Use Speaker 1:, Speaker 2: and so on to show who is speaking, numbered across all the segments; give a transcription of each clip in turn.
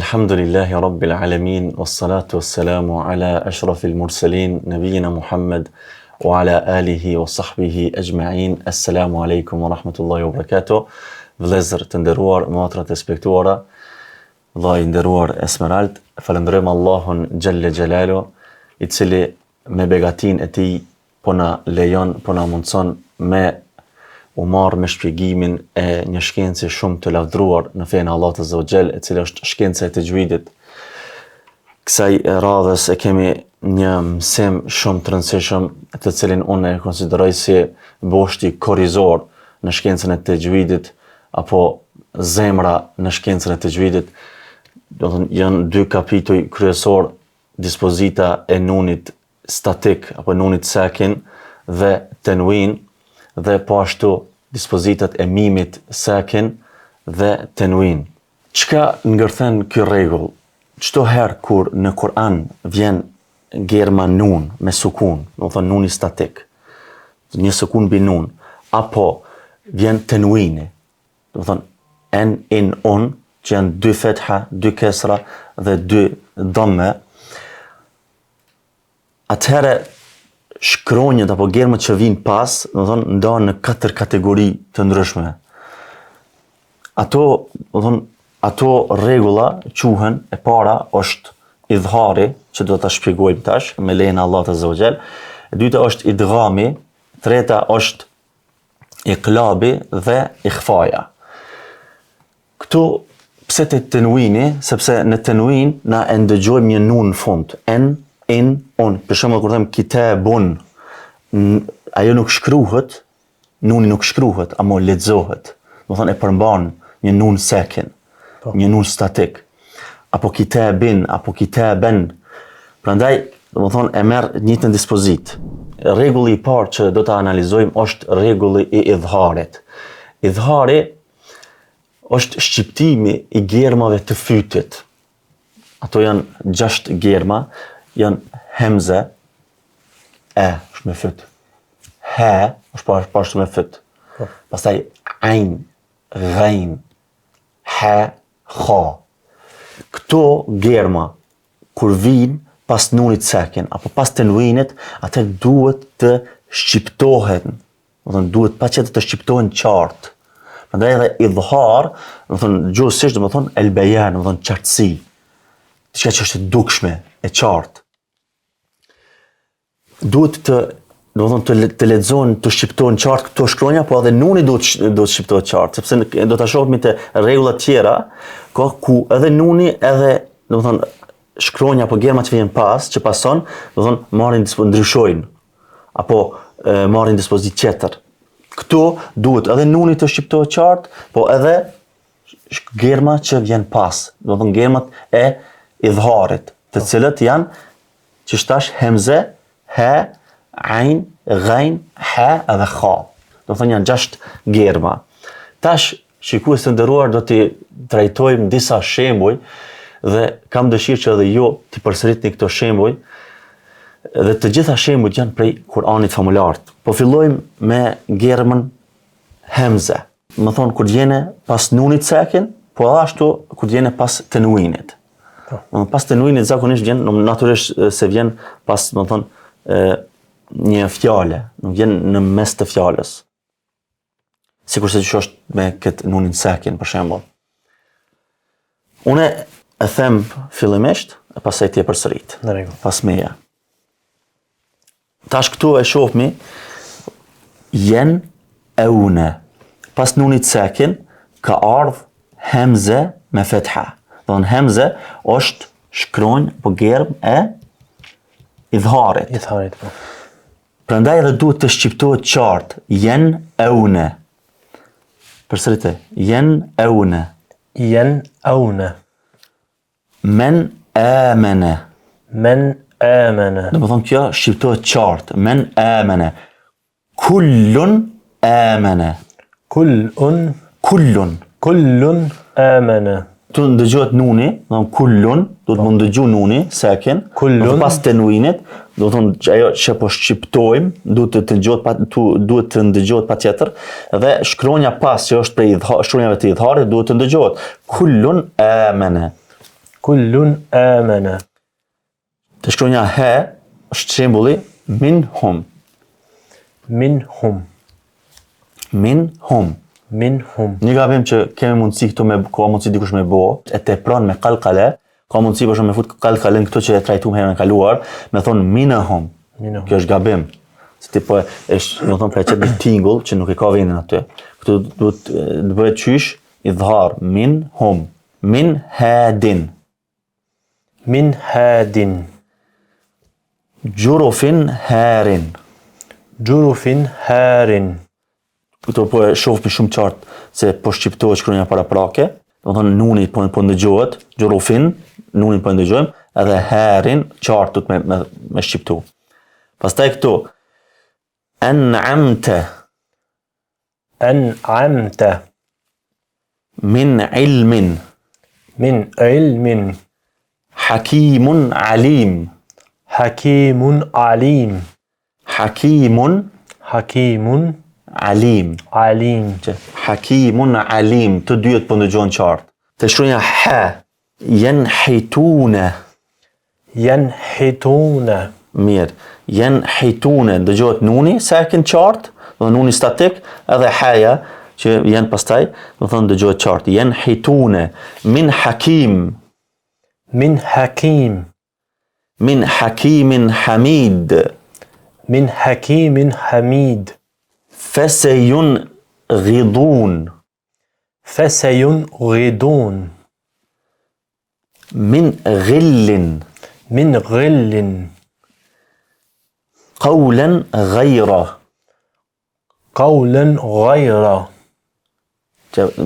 Speaker 1: Alhamdulillahi Rabbil Alamin, wassalatu wassalamu ala ashrafil mursalin, nabiyina Muhammad, wa ala alihi wa sahbihi ajma'in. Assalamu alaikum wa rahmatullahi wa barakatuh. Vëllezër të nderuar, motra të respektuara, vëllai i nderuar Esmerald, falenderojmë Allahun Gjelle Gjelalu, i cili me begatin e tij po na lejon, po na mundson me u marrë me shpjegimin e një shkence shumë të lavdruar në fenë Allah të Zogjel, e cila është shkenca e tajwidit. Kësaj radhës e kemi një mësim shumë të rëndësishëm, të cilin unë e konsideroj si boshti korrizor në shkencën e tajwidit, apo zemra në shkencën e tajwidit. Do të thënë, janë dy kapituj kryesor, dispozita e nunit statik apo nunit sakin dhe tenwin, dhe po ashtu dispozitat e mimit sakin dhe tenwin. Çka ngërthen ky rregull? Çdo herë kur në Kur'an vjen germa nun me sukun, do të thonë nuni statik, një sukun mbi nun, apo vjen tenwini, do të thonë en, in, un, që janë dy fetha, dy kesra dhe dy dhamme, atëherë shkronjët apo germat që vinë pas, do të thonë, ndahen në 4 kategori të ndryshme. Ato rregulla quhen, e para është idhari, që do ta shpjegojmë tash me lejen e Allahut Azza wa Jall. E dyta është idghami, treta është iqlabi dhe ikhfaja. Këtu pse te tenwini, sepse në tenwin na e ndëgjojmë një nun në fund, en, in, on. Për shembull, kur them kitabun, ajo nuk shkruhet, nuni nuk shkruhet, ama lexohet. Do thonë e përmban një nun sakin, një nun statik. Apo kitabin, apo kitaben. Prandaj, do thonë e merr një të dispozit. Rregulli i parë që do ta analizojmë është rregulli i idharit. Idhari është shqiptimi i germave të fytit. Ato janë 6 germa, janë hemze, e është me fyt, he është pashtu me fyt, pastaj ain, ghain, he, kha. Këto germa kur vijnë pas nunit sakin apo pas tenwinit, atë duhet të shqiptohen, do të thonë duhet paqet të shqiptohen qartë. Prandaj edhe idhar, do të thonë gjuhësisht, do të thonë el bayan, do të thonë qartësi, diçka që është e dukshme, e qartë. Duhet të lexohen, të shqiptohen qartë këto shkronja, po edhe nuni duhet të shqiptohet qartë, sepse do ta shohim te rregulla tjera, ku edhe nuni edhe, do të thonë, shkronja apo germa që vjen pas, që pason, do të thonë marrin ndryshojnë, apo marrin dispozit tjetër. Këtu duhet edhe nuni të shqiptohet qartë, po edhe germa që vjen pas, do të thonë germat e idharit, të cilët janë që shtash hemze, he, ain, ghain, he edhe kha. Do të thonë janë 6 germa. Tash, shikues të nderuar, do t'i trajtojmë disa shembuj dhe kam dëshirë që edhe ju t'i përsëritni këto shembuj, dhe të gjitha shembujt janë prej Kur'anit famulart. Po fillojmë me germën hemze. Më thonë kur vjene pas nunit sakin, po edhe ashtu kur vjene pas tenwinit. Pas tenwinit zakonisht vjen, natyrisht se vjen pas, më thonë, një fjale, nuk vjen në mes të fjalës. Sikur se që është me këtë nunin sakin, për shembull. Une e them fillimisht, e pastaj ti e përsërit. Pas meja. Tash këtu e shohmi jen e une. Pas nunit sakin ka ardh hemze me fetha. Do të thonë hemze është shkronjë po germ e idharit. Po. Prandaj edhe duhet të shqiptohet qartë, jen e une. Përsërite, jen e une.
Speaker 2: Jen e une.
Speaker 1: Men amene.
Speaker 2: Men amene.
Speaker 1: Do të thonë kjo shqiptohet qartë, men amene. Kullun amene. Kullun
Speaker 2: amene.
Speaker 1: Tu ndëgjohet nuni, do të thonë kullun, do të mund dëgju nuni sakin,
Speaker 2: kullun
Speaker 1: pas tenwinit, do të thonë që ajo që po shqiptojmë, duhet të ndëgjohet patjetër, dhe shkronja pas që është prej shkronjave të idharit duhet të ndëgjohet. Kullun amene.
Speaker 2: Kullun amana.
Speaker 1: Të shkronja he është shembulli minhum.
Speaker 2: Minhum.
Speaker 1: Minhum.
Speaker 2: Minhum.
Speaker 1: Një gabim që kemi mundësi këtu ka mundësi dikush me bo, e tepron me qalqale, ka mundësi për shumë me fut qalqalen këtu që e trajtuam herën e kaluar, me thonë minhum.
Speaker 2: Minhum.
Speaker 1: Kjo është gabim. Se ti po është, do të thonë pra çet një tingull që nuk e ka vendin aty. Këtu duhet të bëhet qysh idhar minhum. Min hadin.
Speaker 2: Min hadin.
Speaker 1: Jurufin harin.
Speaker 2: Jurufin harin.
Speaker 1: Këto po e shoh për shumë qartë se po shqiptohet shkronja paraprake, do të thonë nuni po ndëgjohet, jurufin, nunin po ndëgjojmë, edhe harin qartë me shqiptu. Pastaj këtu an'amta.
Speaker 2: An'amta.
Speaker 1: Min ilmin.
Speaker 2: Min ilmin.
Speaker 1: Hakimun alim.
Speaker 2: Hakimun alim.
Speaker 1: Hakimun
Speaker 2: Hakimun
Speaker 1: alim.
Speaker 2: alim.
Speaker 1: Hakimun alim, të dyjet po ndëgjohen qartë. Të shkronja ha, yanhituna.
Speaker 2: Yanhituna.
Speaker 1: Mirë, yanhituna, ndëgjohet nuni sakin qartë, do të nuni statik, edhe haja që janë pastaj, do të thonë ndëgjohet qartë. Yanhituna min hakim.
Speaker 2: Min hakim.
Speaker 1: Min hakimin hamid.
Speaker 2: Min hakimin hamid.
Speaker 1: Fesejun ghidun.
Speaker 2: Fesejun ghidun.
Speaker 1: Min ghillin.
Speaker 2: Min ghillin.
Speaker 1: Qawlan ghayra.
Speaker 2: Qawlan ghayra.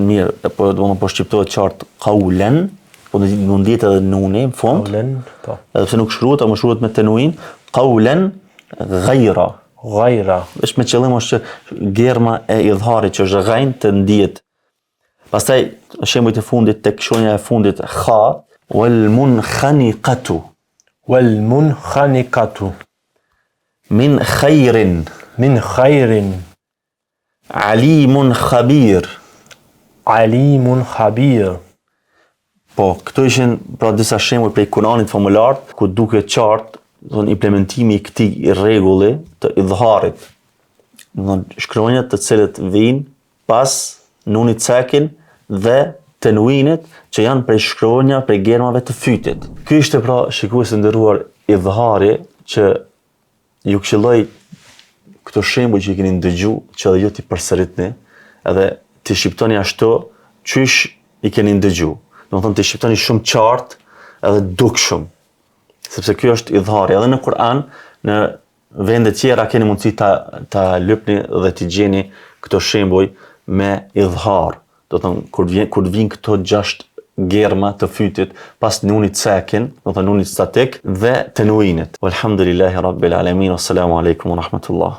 Speaker 1: Mirë, po shqiptohet qartë qawlan, po mundet edhe nuni në fund.
Speaker 2: Qawlan, po.
Speaker 1: Edhe pse nuk shkruhet, apo shkruhet me tenuin, qawlan ghayra.
Speaker 2: Ghayra.
Speaker 1: Është me qëllim është që germa e idharit që është ghain të ndihet. Pastaj shembujt e fundit tek shkronja e fundit kha, wal munkhaniqatu.
Speaker 2: Wal munkhaniqatu.
Speaker 1: Min khairin.
Speaker 2: Min khairin.
Speaker 1: Alimun khabir.
Speaker 2: Alimun khabir.
Speaker 1: Po, këto ishin pra disa shembuj prej Kuranit famullar, ku duke qartë implementimi i këtij rregulli të idharit. Shkronjat të cilët vijnë pas nunit sakin dhe tenuinit që janë prej shkronja prej germave të fytit. Ky ishte pra shikues të nderuar idhari që ju këshilloj këto shembuj që i keni ndëgju që edhe ju t'i përsëritni edhe t'i shqiptoni ashtu qysh i keni ndëgju. Do të thonë t'i shqiptoni shumë qartë edhe dukshëm. Sepse kjo është idhari. Edhe në Kur'an, në vende tjera keni mundësi ta lypni dhe t'i gjeni këto shembuj me idhar. Do të thonë kur vijnë këto 6 germa të fytit pas nunit sakin, do të thonë nunit statik dhe tenuinit. Walhamdulillahi rabbil alamin. Wassalamu alaikum wa rahmatullah.